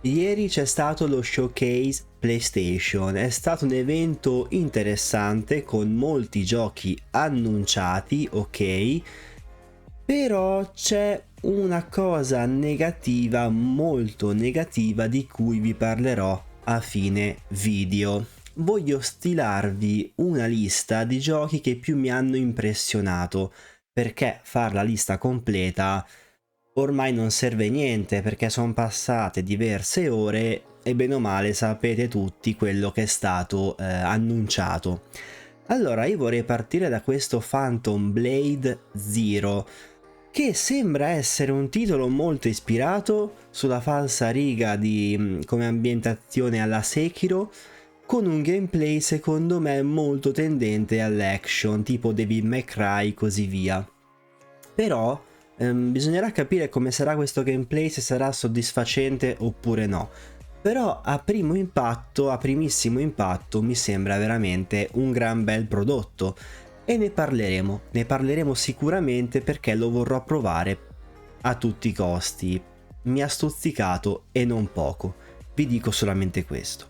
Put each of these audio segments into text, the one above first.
Ieri c'è stato lo showcase PlayStation, è stato un evento interessante con molti giochi annunciati, ok, però c'è una cosa negativa, molto negativa, di cui vi parlerò a fine video. Voglio stilarvi una lista di giochi che più mi hanno impressionato, perché far la lista completa ormai non serve niente, perché sono passate diverse ore e bene o male sapete tutti quello che è stato annunciato. Allora io vorrei partire da questo Phantom Blade Zero, che sembra essere un titolo molto ispirato sulla falsa riga di come ambientazione alla Sekiro, con un gameplay secondo me molto tendente all'action, tipo Devil May Cry, così via. Però bisognerà capire come sarà questo gameplay, se sarà soddisfacente oppure no. Però a primo impatto, a primissimo impatto, mi sembra veramente un gran bel prodotto. E ne parleremo sicuramente, perché lo vorrò provare a tutti i costi. Mi ha stuzzicato e non poco, vi dico solamente questo.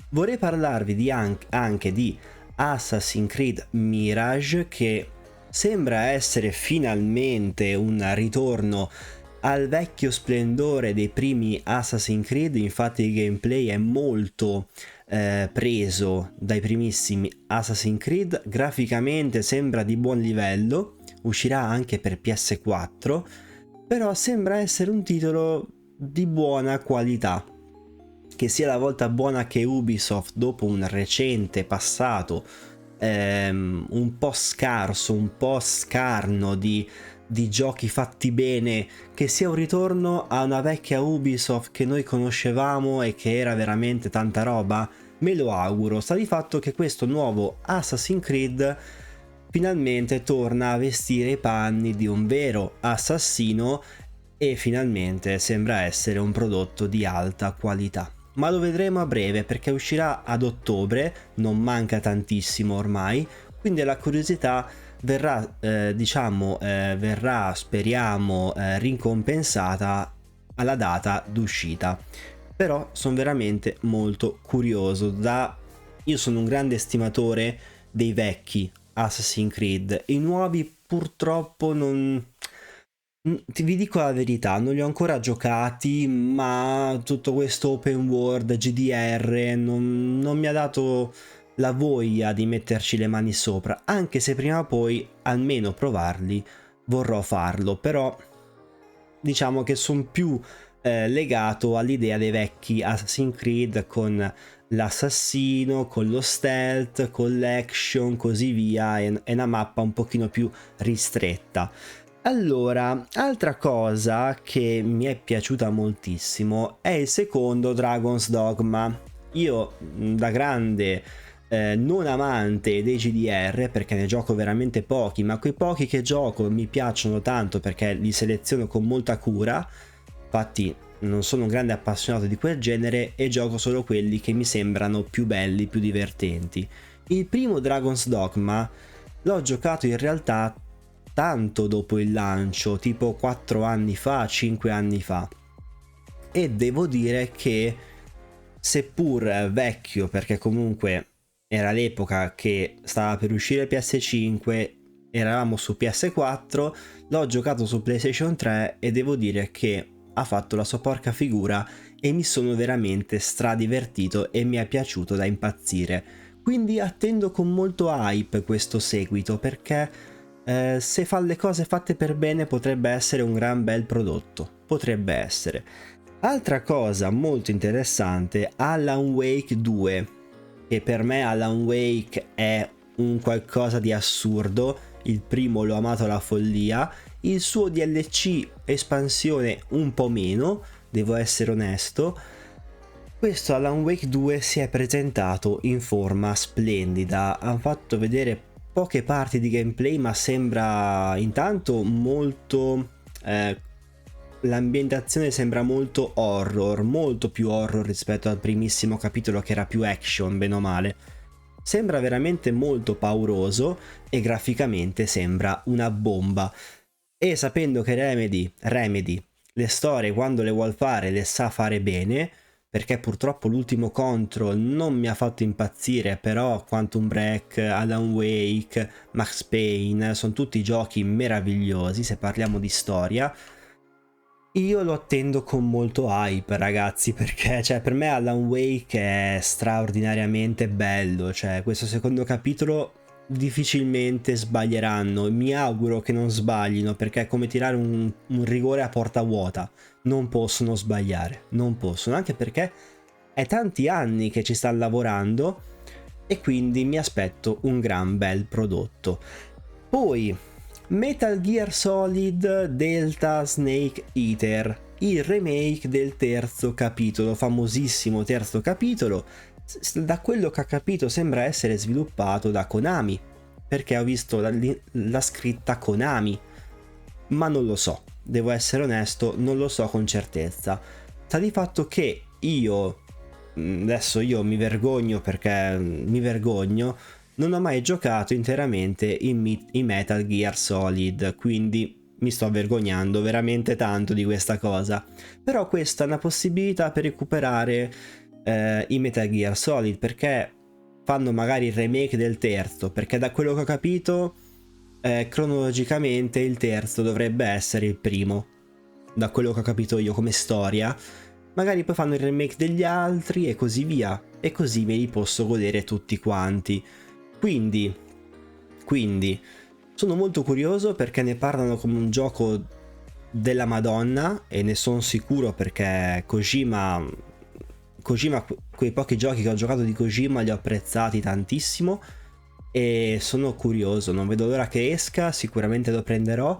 Vorrei parlarvi anche di Assassin's Creed Mirage, che sembra essere finalmente un ritorno al vecchio splendore dei primi Assassin's Creed. Infatti il gameplay è molto preso dai primissimi Assassin's Creed, graficamente sembra di buon livello, uscirà anche per PS4, però sembra essere un titolo di buona qualità, che sia la volta buona che Ubisoft, dopo un recente passato un po' scarso, un po' scarno di giochi fatti bene, che sia un ritorno a una vecchia Ubisoft che noi conoscevamo e che era veramente tanta roba. Me lo auguro. Sta di fatto che questo nuovo Assassin's Creed finalmente torna a vestire i panni di un vero assassino e finalmente sembra essere un prodotto di alta qualità. Ma lo vedremo a breve, perché uscirà ad ottobre, non manca tantissimo ormai, quindi la curiosità verrà, verrà, speriamo, ricompensata alla data d'uscita. Però sono veramente molto curioso. Io sono un grande estimatore dei vecchi Assassin's Creed, i nuovi purtroppo non... Vi dico la verità, non li ho ancora giocati, ma tutto questo open world, GDR, non mi ha dato la voglia di metterci le mani sopra, anche se prima o poi almeno provarli vorrò farlo. Però diciamo che sono più legato all'idea dei vecchi Assassin's Creed, con l'assassino, con lo stealth, con l'action, così via, e una mappa un pochino più ristretta. Allora, altra cosa che mi è piaciuta moltissimo è il secondo Dragon's Dogma. Io, da grande non amante dei GDR, perché ne gioco veramente pochi, ma quei pochi che gioco mi piacciono tanto perché li seleziono con molta cura. Infatti non sono un grande appassionato di quel genere e gioco solo quelli che mi sembrano più belli, più divertenti. Il primo Dragon's Dogma l'ho giocato in realtà tanto dopo il lancio, tipo 4 anni fa, 5 anni fa, e devo dire che, seppur vecchio, perché comunque era l'epoca che stava per uscire PS5, eravamo su PS4, l'ho giocato su PlayStation 3 e devo dire che ha fatto la sua porca figura e mi sono veramente stradivertito e mi è piaciuto da impazzire. Quindi attendo con molto hype questo seguito, perché se fa le cose fatte per bene potrebbe essere un gran bel prodotto, potrebbe essere. Altra cosa molto interessante, Alan Wake 2, che per me Alan Wake è un qualcosa di assurdo. Il primo l'ho amato alla follia, il suo DLC espansione un po' meno, devo essere onesto. Questo Alan Wake 2 si è presentato in forma splendida, hanno fatto vedere poche parti di gameplay, ma sembra intanto molto... l'ambientazione sembra molto horror, molto più horror rispetto al primissimo capitolo, che era più action, bene o male. Sembra veramente molto pauroso e graficamente sembra una bomba. E sapendo che Remedy le storie, quando le vuol fare, le sa fare bene, perché purtroppo l'ultimo Control non mi ha fatto impazzire, però Quantum Break, Alan Wake, Max Payne sono tutti giochi meravigliosi se parliamo di storia. Io lo attendo con molto hype, ragazzi, perché cioè, per me Alan Wake è straordinariamente bello, cioè questo secondo capitolo difficilmente sbaglieranno, mi auguro che non sbaglino, perché è come tirare un rigore a porta vuota, non possono sbagliare, non possono, anche perché è tanti anni che ci stanno lavorando e quindi mi aspetto un gran bel prodotto. Poi Metal Gear Solid Delta Snake Eater, il remake del terzo capitolo, famosissimo terzo capitolo. Da quello che ho capito sembra essere sviluppato da Konami, perché ho visto la scritta Konami, ma non lo so, devo essere onesto, non lo so con certezza. Sta di fatto che adesso io mi vergogno, perché mi vergogno, non ho mai giocato interamente in Metal Gear Solid, quindi mi sto vergognando veramente tanto di questa cosa. Però questa è una possibilità per recuperare i Metal Gear Solid, perché fanno magari il remake del terzo, perché da quello che ho capito cronologicamente il terzo dovrebbe essere il primo, da quello che ho capito io come storia. Magari poi fanno il remake degli altri e così via, e così me li posso godere tutti quanti. Quindi sono molto curioso perché ne parlano come un gioco della Madonna, e ne sono sicuro perché Kojima, quei pochi giochi che ho giocato di Kojima li ho apprezzati tantissimo e sono curioso, non vedo l'ora che esca, sicuramente lo prenderò,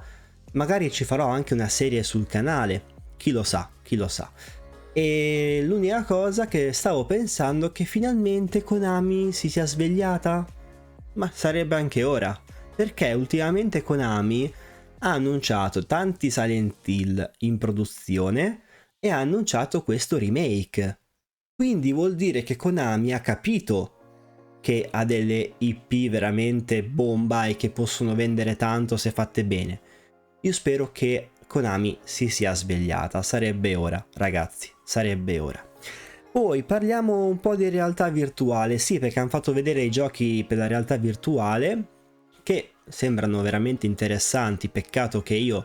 magari ci farò anche una serie sul canale, chi lo sa, chi lo sa. E l'unica cosa che stavo pensando è che finalmente Konami si sia svegliata, ma sarebbe anche ora, perché ultimamente Konami ha annunciato tanti Silent Hill in produzione e ha annunciato questo remake. Quindi vuol dire che Konami ha capito che ha delle IP veramente bomba e che possono vendere tanto se fatte bene. Io spero che Konami si sia svegliata, sarebbe ora, ragazzi, sarebbe ora. Poi parliamo un po' di realtà virtuale, sì, perché hanno fatto vedere i giochi per la realtà virtuale che sembrano veramente interessanti, peccato che io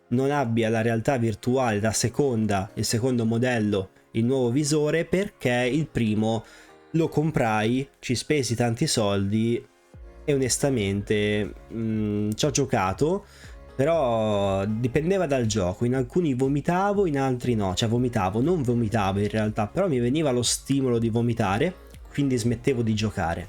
non abbia la realtà virtuale da seconda, il secondo modello, il nuovo visore, perché il primo lo comprai, ci spesi tanti soldi e onestamente ci ho giocato, però dipendeva dal gioco, in alcuni vomitavo, in altri no, cioè non vomitavo in realtà, però mi veniva lo stimolo di vomitare, quindi smettevo di giocare.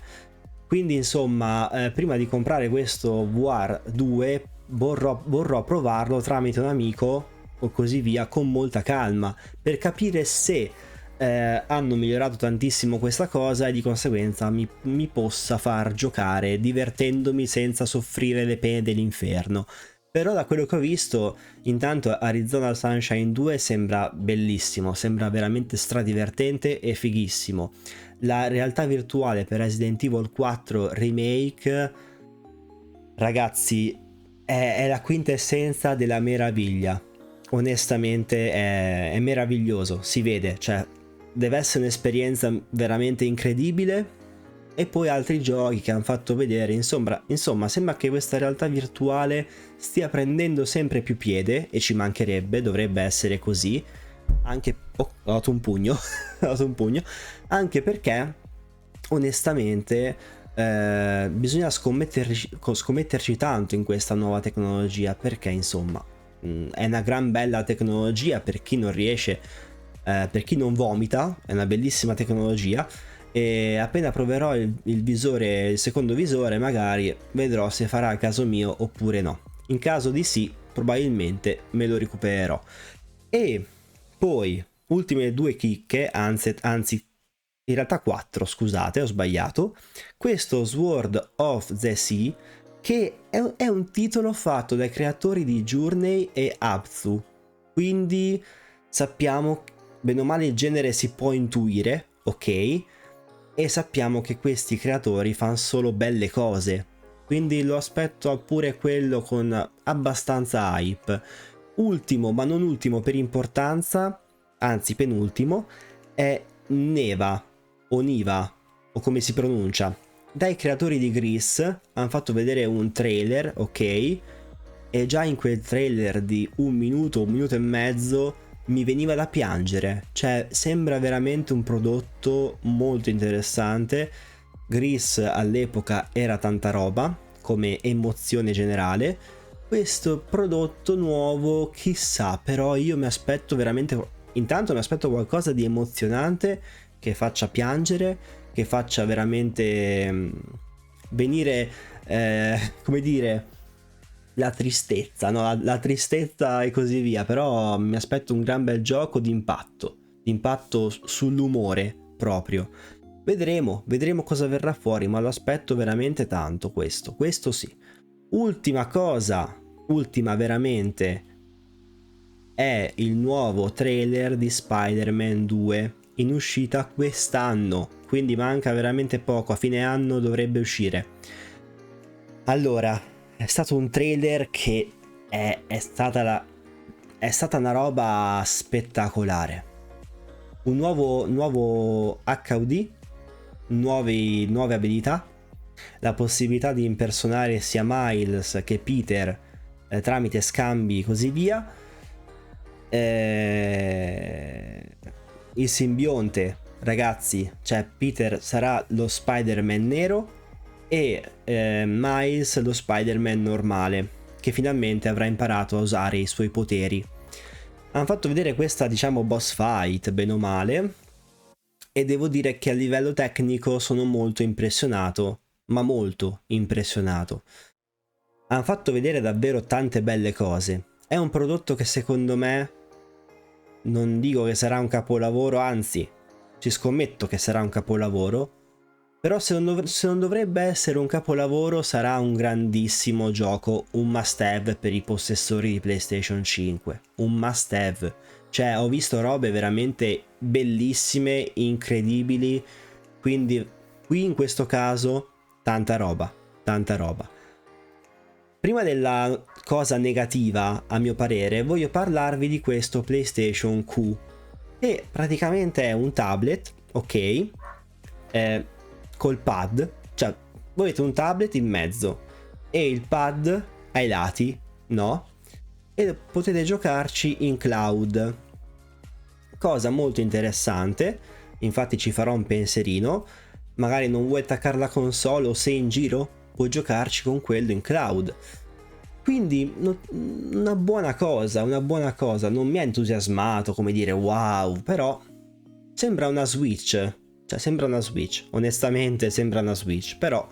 Quindi insomma, prima di comprare questo VR 2 vorrò provarlo tramite un amico o così via con molta calma, per capire se hanno migliorato tantissimo questa cosa e di conseguenza mi possa far giocare divertendomi senza soffrire le pene dell'inferno. Però da quello che ho visto, intanto Arizona Sunshine 2 sembra bellissimo, sembra veramente stradivertente e fighissimo. La realtà virtuale per Resident Evil 4 Remake, ragazzi, è la quintessenza della meraviglia. Onestamente è meraviglioso, si vede, cioè deve essere un'esperienza veramente incredibile. E poi altri giochi che hanno fatto vedere, insomma sembra che questa realtà virtuale stia prendendo sempre più piede, e ci mancherebbe, dovrebbe essere così, anche ho dato un pugno ho dato un pugno, anche perché onestamente bisogna scommetterci tanto in questa nuova tecnologia, perché insomma è una gran bella tecnologia per chi non riesce, per chi non vomita, è una bellissima tecnologia. E appena proverò il secondo visore, magari vedrò se farà il caso mio oppure no. In caso di sì, probabilmente me lo recupererò. E poi ultime due chicche, anzi in realtà 4, scusate, ho sbagliato. Questo Sword of the Sea, che è un titolo fatto dai creatori di Journey e Abzu, quindi sappiamo bene o male il genere si può intuire, ok? E sappiamo che questi creatori fanno solo belle cose, quindi lo aspetto pure quello con abbastanza hype. Ultimo, ma non ultimo per importanza, anzi penultimo, è Neva o Niva o come si pronuncia, dai creatori di Gris. Hanno fatto vedere un trailer, ok, e già in quel trailer di un minuto e mezzo mi veniva da piangere. Cioè sembra veramente un prodotto molto interessante. Gris all'epoca era tanta roba come emozione generale. Questo prodotto nuovo chissà, però io mi aspetto veramente, intanto mi aspetto qualcosa di emozionante che faccia piangere, che faccia veramente venire come dire la tristezza, no? La tristezza e così via. Però mi aspetto un gran bel gioco di impatto sull'umore proprio. Vedremo cosa verrà fuori, ma lo aspetto veramente tanto questo sì. Ultima veramente, è il nuovo trailer di Spider-Man 2 in uscita quest'anno, quindi manca veramente poco, a fine anno dovrebbe uscire. Allora, è stato un trailer che è stata una roba spettacolare. Un nuovo HUD, nuove abilità, la possibilità di impersonare sia Miles che Peter tramite scambi e così via. Il simbionte, ragazzi, cioè Peter sarà lo Spider-Man nero e Miles lo Spider-Man normale, che finalmente avrà imparato a usare i suoi poteri. Hanno fatto vedere questa, diciamo, boss fight, bene o male, e devo dire che a livello tecnico sono molto impressionato, ma molto impressionato. Hanno fatto vedere davvero tante belle cose. È un prodotto che secondo me, non dico che sarà un capolavoro, anzi ci scommetto che sarà un capolavoro, però se non dovrebbe essere un capolavoro sarà un grandissimo gioco, un must have per i possessori di PlayStation 5, un must have. Cioè ho visto robe veramente bellissime, incredibili, quindi qui in questo caso tanta roba. Prima della cosa negativa, a mio parere, voglio parlarvi di questo PlayStation Q, che praticamente è un tablet, ok, col pad, cioè voi avete un tablet in mezzo e il pad ai lati, no? E potete giocarci in cloud, cosa molto interessante. Infatti ci farò un pensierino, magari non vuoi attaccare la console o sei in giro, puoi giocarci con quello in cloud. Quindi una buona cosa, non mi ha entusiasmato come dire wow, però sembra una Switch, onestamente sembra una Switch, però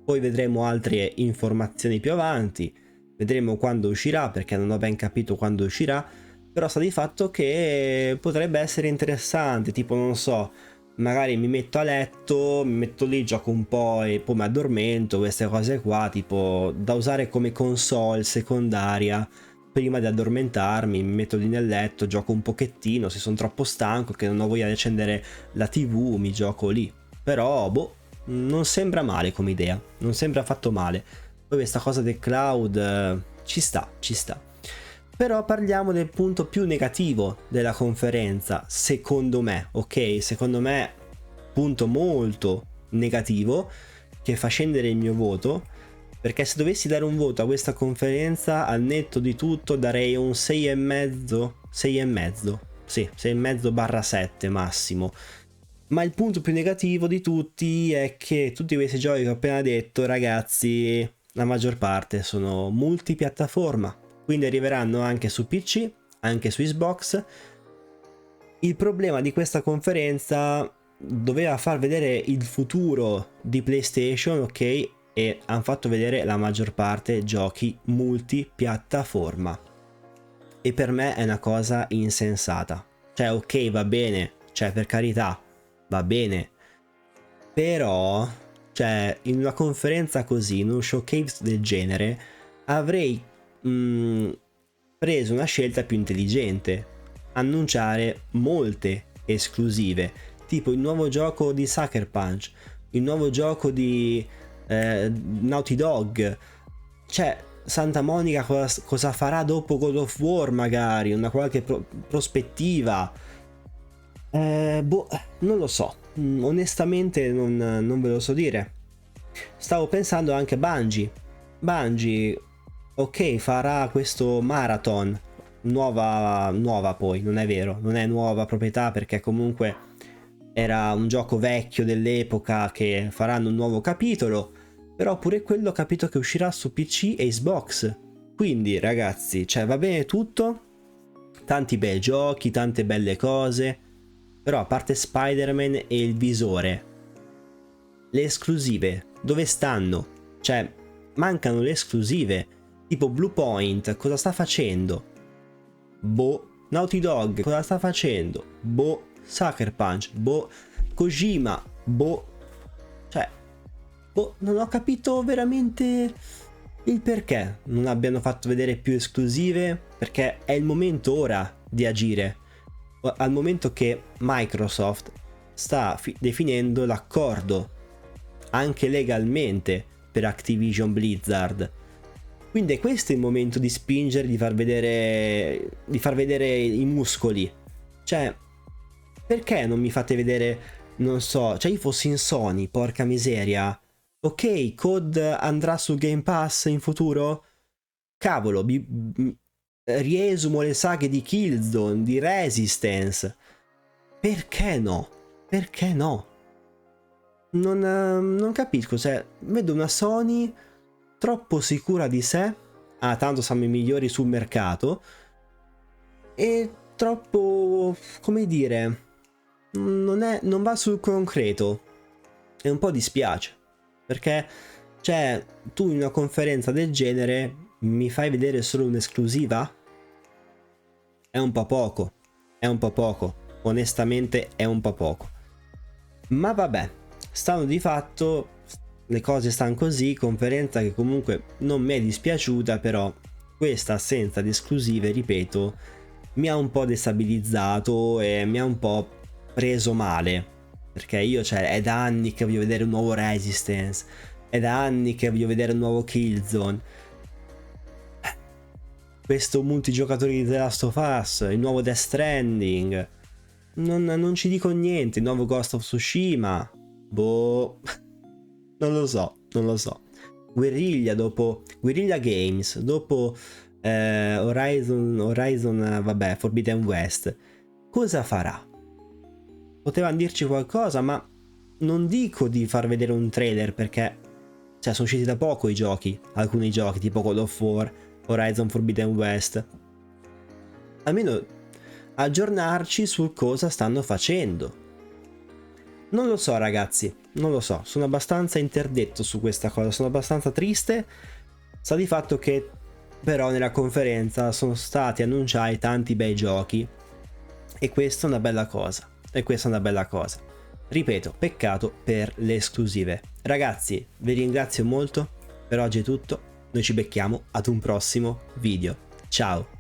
poi vedremo altre informazioni più avanti, vedremo quando uscirà, perché non ho ben capito quando uscirà, però sta di fatto che potrebbe essere interessante, tipo non so, magari mi metto a letto, mi metto lì, gioco un po' e poi mi addormento, queste cose qua, tipo da usare come console secondaria. Prima di addormentarmi mi metto lì nel letto, gioco un pochettino, se sono troppo stanco che non ho voglia di accendere la TV, mi gioco lì. Però boh, non sembra male come idea, non sembra affatto male. Poi questa cosa del cloud ci sta. Però parliamo del punto più negativo della conferenza, secondo me, ok? Secondo me, punto molto negativo, che fa scendere il mio voto, perché se dovessi dare un voto a questa conferenza, al netto di tutto, darei un 6,5, 6,5, sì, 6,5/7 massimo. Ma il punto più negativo di tutti è che tutti questi giochi che ho appena detto, ragazzi, la maggior parte sono multipiattaforma. Quindi arriveranno anche su PC, anche su Xbox. Il problema di questa conferenza doveva far vedere il futuro di PlayStation, ok? E hanno fatto vedere la maggior parte giochi multipiattaforma. E per me è una cosa insensata. Cioè, ok, va bene, cioè per carità, va bene. Però, cioè, in una conferenza così, in uno showcase del genere, avrei preso una scelta più intelligente, annunciare molte esclusive, tipo il nuovo gioco di Sucker Punch, il nuovo gioco di Naughty Dog, cioè Santa Monica cosa farà dopo God of War, magari una qualche prospettiva. Boh, non lo so. Onestamente non ve lo so dire. Stavo pensando anche a Bungie. Bungie, ok, farà questo marathon. Nuova poi, non è vero, non è nuova proprietà perché comunque era un gioco vecchio dell'epoca che faranno un nuovo capitolo. Però pure quello ho capito che uscirà su PC e Xbox. Quindi ragazzi, cioè va bene tutto. Tanti bei giochi, tante belle cose. Però a parte Spider-Man e il visore, le esclusive, dove stanno? Cioè, mancano le esclusive. Tipo Bluepoint, cosa sta facendo? Boh. Naughty Dog, cosa sta facendo? Boh. Sucker Punch, boh. Kojima, boh. Cioè, boh, non ho capito veramente il perché non abbiano fatto vedere più esclusive, perché è il momento ora di agire. Al momento che Microsoft sta definendo l'accordo anche legalmente per Activision Blizzard. Quindi è questo il momento di spingere, di far vedere i muscoli. Cioè, perché non mi fate vedere, non so, cioè io fossi in Sony, porca miseria. Ok, COD andrà su Game Pass in futuro? Cavolo, riesumo le saghe di Killzone, di Resistance. Perché no? Perché no? Non capisco, cioè, vedo una Sony troppo sicura di sé. Ah, tanto siamo i migliori sul mercato. E troppo, come dire, non va sul concreto. E un po' dispiace. Perché, cioè, tu in una conferenza del genere mi fai vedere solo un'esclusiva? È un po' poco. È un po' poco. Onestamente è un po' poco. Ma vabbè, stanno di fatto, le cose stanno così, conferenza che comunque non mi è dispiaciuta, però questa assenza di esclusive, ripeto, mi ha un po' destabilizzato e mi ha un po' preso male. Perché io, cioè, è da anni che voglio vedere un nuovo Resistance, è da anni che voglio vedere un nuovo Killzone. Questo multigiocatore di The Last of Us, il nuovo Death Stranding. Non ci dico niente, il nuovo Ghost of Tsushima. Boh, non lo so, non lo so. Guerrilla Games, dopo Horizon, vabbè, Forbidden West. Cosa farà? Potevano dirci qualcosa, ma non dico di far vedere un trailer perché, cioè, sono usciti da poco i giochi, alcuni giochi tipo God of War, Horizon Forbidden West. Almeno aggiornarci su cosa stanno facendo. Non lo so ragazzi, non lo so, sono abbastanza interdetto su questa cosa, sono abbastanza triste. Sta di fatto che però nella conferenza sono stati annunciati tanti bei giochi e questa è una bella cosa, e questa è una bella cosa. Ripeto, peccato per le esclusive. Ragazzi, vi ringrazio molto, per oggi è tutto, noi ci becchiamo ad un prossimo video. Ciao!